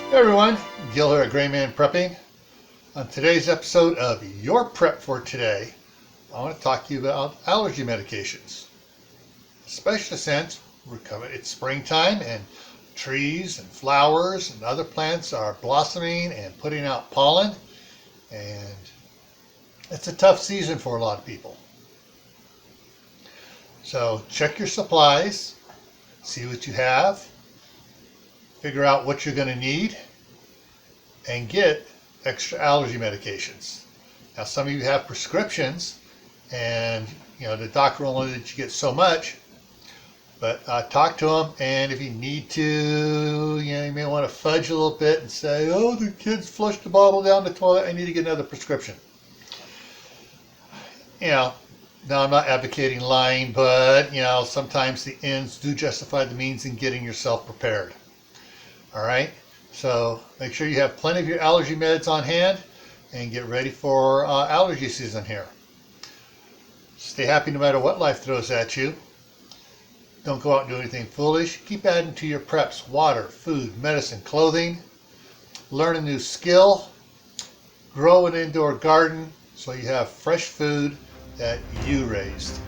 Hey everyone, Gil here at Grayman Prepping. On today's episode of Your Prep for Today, I want to talk to you about allergy medications. Especially since it's springtime and trees and flowers and other plants are blossoming and putting out pollen, and it's a tough season for a lot of people. So check your supplies, see what you have, figure out what you're going to need, and get extra allergy medications. Now, some of you have prescriptions, and the doctor will only let you get so much. But talk to them, and if you need to, you may want to fudge a little bit and say, "Oh, the kids flushed the bottle down the toilet. I need to get another prescription." Now I'm not advocating lying, but sometimes the ends do justify the means in getting yourself prepared. All right, so make sure you have plenty of your allergy meds on hand and get ready for allergy season here. Stay happy no matter what life throws at you. Don't go out and do anything foolish. Keep adding to your preps: water, food, medicine, clothing. Learn a new skill. Grow an indoor garden so you have fresh food that you raised.